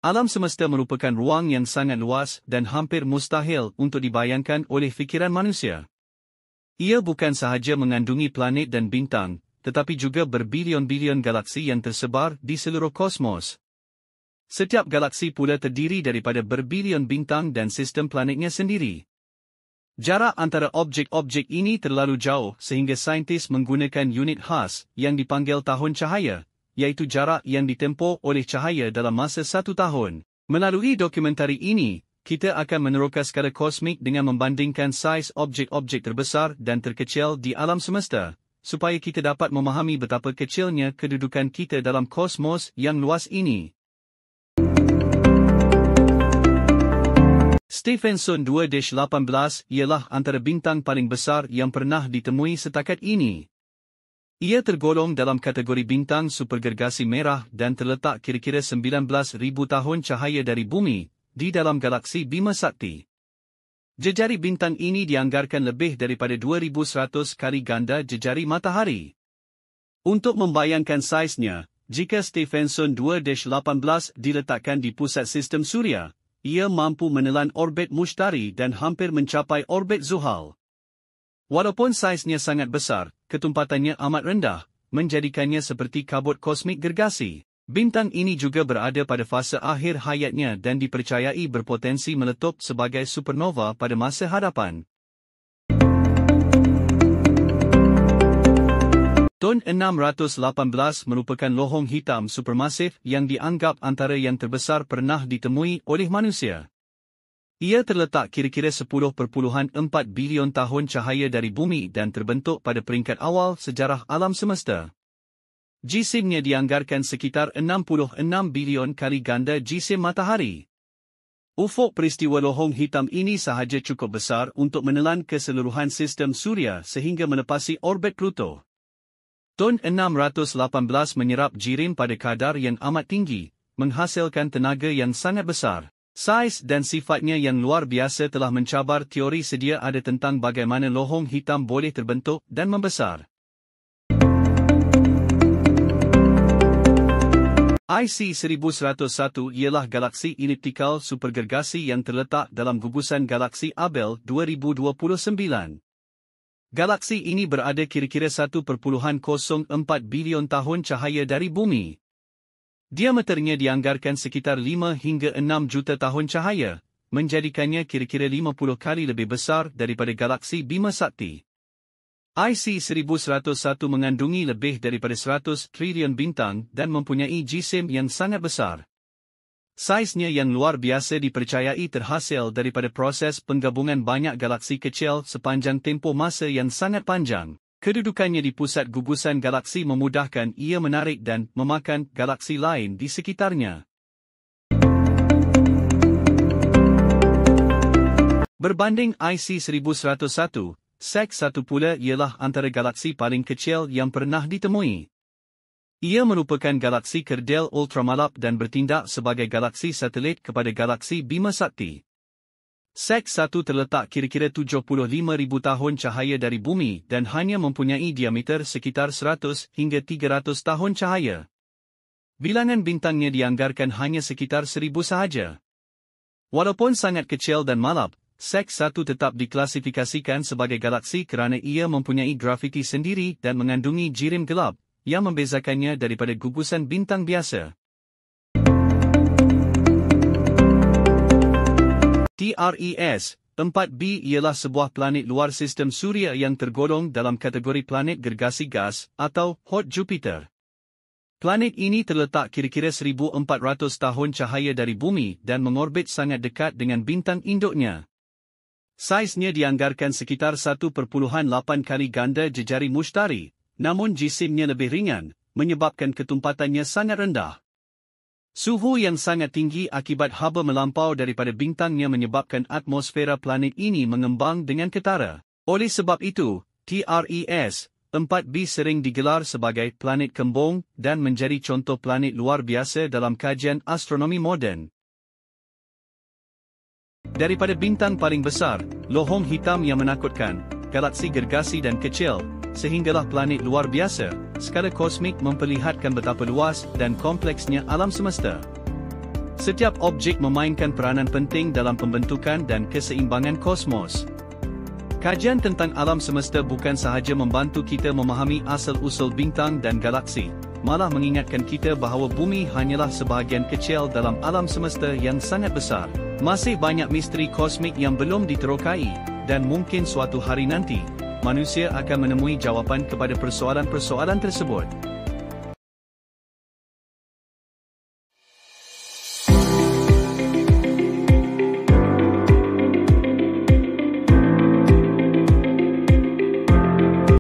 Alam semesta merupakan ruang yang sangat luas dan hampir mustahil untuk dibayangkan oleh fikiran manusia. Ia bukan sahaja mengandungi planet dan bintang, tetapi juga berbilion-bilion galaksi yang tersebar di seluruh kosmos. Setiap galaksi pula terdiri daripada berbilion bintang dan sistem planetnya sendiri. Jarak antara objek-objek ini terlalu jauh sehingga saintis menggunakan unit khas yang dipanggil tahun cahaya, iaitu jarak yang ditempuh oleh cahaya dalam masa 1 tahun. Melalui dokumentari ini, kita akan meneroka skala kosmik dengan membandingkan saiz objek-objek terbesar dan terkecil di alam semesta, supaya kita dapat memahami betapa kecilnya kedudukan kita dalam kosmos yang luas ini. Stephenson 2-18 ialah antara bintang paling besar yang pernah ditemui setakat ini. Ia tergolong dalam kategori bintang supergergasi merah dan terletak kira-kira 19,000 tahun cahaya dari bumi, di dalam galaksi Bima Sakti. Jejari bintang ini dianggarkan lebih daripada 2,100 kali ganda jejari matahari. Untuk membayangkan saiznya, jika Stephenson 2-18 diletakkan di pusat sistem suria, ia mampu menelan orbit Mushtari dan hampir mencapai orbit Zuhal. Walaupun saiznya sangat besar, ketumpatannya amat rendah, menjadikannya seperti kabut kosmik gergasi. Bintang ini juga berada pada fasa akhir hayatnya dan dipercayai berpotensi meletup sebagai supernova pada masa hadapan. Ton 618 merupakan lohong hitam supermasif yang dianggap antara yang terbesar pernah ditemui oleh manusia. Ia terletak kira-kira 10.4 bilion tahun cahaya dari bumi dan terbentuk pada peringkat awal sejarah alam semesta. Jisimnya dianggarkan sekitar 66 bilion kali ganda jisim matahari. Ufuk peristiwa lohong hitam ini sahaja cukup besar untuk menelan keseluruhan sistem suria sehingga melepasi orbit Pluto. Ton 618 menyerap jirim pada kadar yang amat tinggi, menghasilkan tenaga yang sangat besar. Saiz dan sifatnya yang luar biasa telah mencabar teori sedia ada tentang bagaimana lohong hitam boleh terbentuk dan membesar. IC 1101 ialah galaksi eliptikal supergergasi yang terletak dalam gugusan galaksi Abell 2029. Galaksi ini berada kira-kira 1.04 bilion tahun cahaya dari bumi. Diameternya dianggarkan sekitar 5 hingga 6 juta tahun cahaya, menjadikannya kira-kira 50 kali lebih besar daripada galaksi Bima Sakti. IC 1101 mengandungi lebih daripada 100 trilion bintang dan mempunyai jisim yang sangat besar. Saiznya yang luar biasa dipercayai terhasil daripada proses penggabungan banyak galaksi kecil sepanjang tempoh masa yang sangat panjang. Kedudukannya di pusat gugusan galaksi memudahkan ia menarik dan memakan galaksi lain di sekitarnya. Berbanding IC 1101, SEC 1 pula ialah antara galaksi paling kecil yang pernah ditemui. Ia merupakan galaksi kerdil ultramalap dan bertindak sebagai galaksi satelit kepada galaksi Bima Sakti. SEC 1 terletak kira-kira 75,000 tahun cahaya dari bumi dan hanya mempunyai diameter sekitar 100 hingga 300 tahun cahaya. Bilangan bintangnya dianggarkan hanya sekitar 1,000 sahaja. Walaupun sangat kecil dan malap, SEC 1 tetap diklasifikasikan sebagai galaksi kerana ia mempunyai grafiti sendiri dan mengandungi jirim gelap, yang membezakannya daripada gugusan bintang biasa. TRES 4b ialah sebuah planet luar sistem suria yang tergolong dalam kategori planet gergasi gas atau hot Jupiter. Planet ini terletak kira-kira 1,400 tahun cahaya dari bumi dan mengorbit sangat dekat dengan bintang induknya. Saiznya dianggarkan sekitar 1.8 kali ganda jejari Mushtari, namun jisimnya lebih ringan, menyebabkan ketumpatannya sangat rendah. Suhu yang sangat tinggi akibat haba melampau daripada bintangnya menyebabkan atmosfera planet ini mengembang dengan ketara. Oleh sebab itu, TRES 4b sering digelar sebagai planet kembung dan menjadi contoh planet luar biasa dalam kajian astronomi moden. Daripada bintang paling besar, lohong hitam yang menakutkan, galaksi gergasi dan kecil, sehinggalah planet luar biasa, skala kosmik memperlihatkan betapa luas dan kompleksnya alam semesta. Setiap objek memainkan peranan penting dalam pembentukan dan keseimbangan kosmos. Kajian tentang alam semesta bukan sahaja membantu kita memahami asal-usul bintang dan galaksi, malah mengingatkan kita bahawa bumi hanyalah sebahagian kecil dalam alam semesta yang sangat besar. Masih banyak misteri kosmik yang belum diterokai, dan mungkin suatu hari nanti, manusia akan menemui jawapan kepada persoalan-persoalan tersebut.